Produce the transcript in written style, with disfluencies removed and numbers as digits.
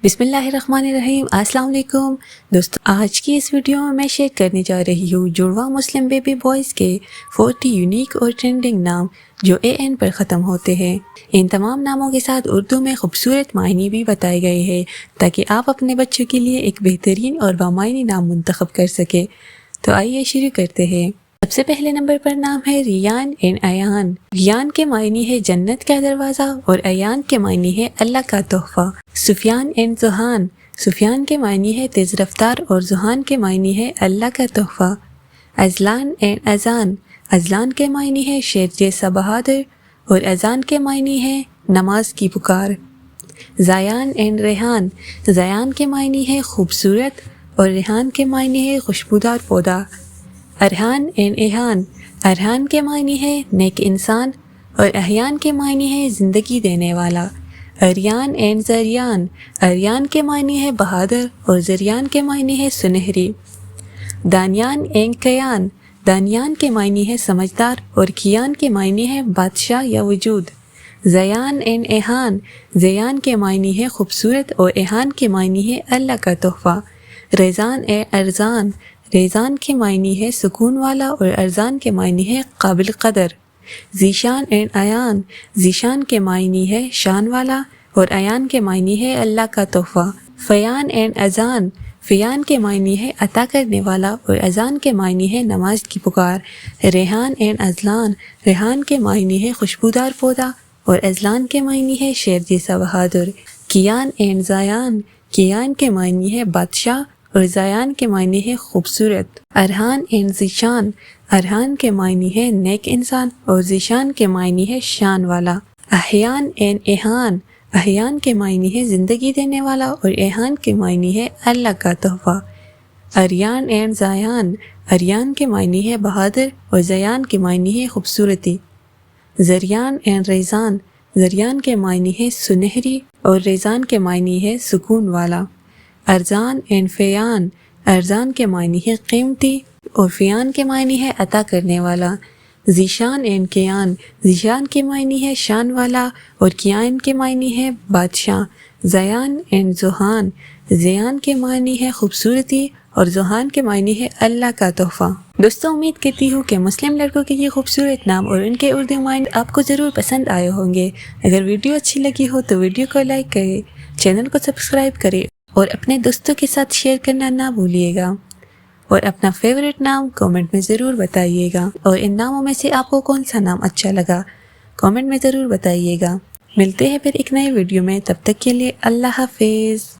بسم اللہ الرحمن الرحیم۔ السلام علیکم دوستو، آج کی اس ویڈیو میں شیئر کرنے جا رہی ہوں جڑواں مسلم بیبی بوائز کے 40 یونیک اور ٹرینڈنگ نام جو AN پر ختم ہوتے ہیں۔ ان تمام ناموں کے ساتھ اردو میں خوبصورت معنی بھی بتائے گئے ہیں تاکہ آپ اپنے بچوں کے لیے ایک بہترین اور بامعنی نام منتخب کر سکیں۔ تو آئیے شروع کرتے ہیں۔ سب سے پہلے نمبر پر نام ہے ریان اینڈ ایان۔ ریان کے معنی ہے جنت کا دروازہ اور ایان کے معنی ہے اللہ کا تحفہ۔ سفیان اینڈ زحان۔ سفیان کے معنی ہے تیز رفتار اور زحان کے معنی ہے اللہ کا تحفہ۔ ازلان اینڈ اذان۔ ازلان کے معنی ہے شیر جیسا بہادر اور اذان کے معنی ہے نماز کی پکار۔ زیان اینڈ ریحان۔ زیان کے معنی ہے خوبصورت اور ریحان کے معنی ہے خوشبودار پودا۔ ارحان اینڈ ایحان۔ ارحان کے معنی ہے نیک انسان اور احیان کے معنی ہے زندگی دینے والا۔ اریان اینڈ زریان۔ اریان کے معنی ہے بہادر اور زریان کے معنی ہے سنہری۔ دانیان اینڈ کیان۔ دانیان کے معنی ہے سمجھدار اور کیان کے معنی ہے بادشاہ یا وجود۔ زیان اینڈ ایحان۔ زیان کے معنی ہے خوبصورت اور ایحان کے معنی ہے اللہ کا تحفہ۔ ریزان اینڈ ارزان۔ ریزان کے معنی ہے سکون والا اور ارزان کے معنی ہے قابل قدر۔ ذیشان اینڈ ایان۔ ذیشان کے معنی ہے شان والا اور ایان کے معنی ہے اللہ کا تحفہ۔ فیان اینڈ اذان۔ فیان کے معنی ہے عطا کرنے والا اور اذان کے معنی ہے نماز کی پکار۔ ریحان اینڈ ازلان۔ ریحان کے معنی ہے خوشبودار پودا اور ازلان کے معنی ہے شیر جیسا بہادر۔ کیان اینڈ زیان۔ کیان کے معنی ہے بادشاہ اور زیان کے معنی ہے خوبصورت۔ ارحان اینڈ ذیشان۔ ارحان کے معنی ہے نیک انسان اور ذیشان کے معنی ہے شان والا۔ احیان اینڈ ایحان۔ احیان کے معنی ہے زندگی دینے والا اور ایحان کے معنی ہے اللہ کا تحفہ۔ اریان اینڈ زیان۔ اریان کے معنی ہے بہادر اور زیان کے معنی ہے خوبصورتی۔ زریان اینڈ ریزان۔ زریان کے معنی ہے سنہری اور ریزان کے معنی ہے سکون والا۔ ارزان اینڈ فیان۔ ارزان کے معنی ہے قیمتی اور فیان کے معنی ہے عطا کرنے والا۔ ذیشان اینڈ کیان۔ ذیشان کے معنی ہے شان والا اور کیان کے معنی ہے بادشاہ۔ زیان اینڈ زحان۔ زیان کے معنی ہے خوبصورتی اور زحان کے معنی ہے اللہ کا تحفہ۔ دوستوں، امید کرتی ہوں کہ مسلم لڑکوں کے یہ خوبصورت نام اور ان کے اردو معنی آپ کو ضرور پسند آئے ہوں گے۔ اگر ویڈیو اچھی لگی ہو تو ویڈیو کو لائک کریں، چینل کو سبسکرائب کریں اور اپنے دوستوں کے ساتھ شیئر کرنا نہ بھولیے گا، اور اپنا فیورٹ نام کامنٹ میں ضرور بتائیے گا، اور ان ناموں میں سے آپ کو کون سا نام اچھا لگا کامنٹ میں ضرور بتائیے گا۔ ملتے ہیں پھر ایک نئے ویڈیو میں، تب تک کے لیے اللہ حافظ۔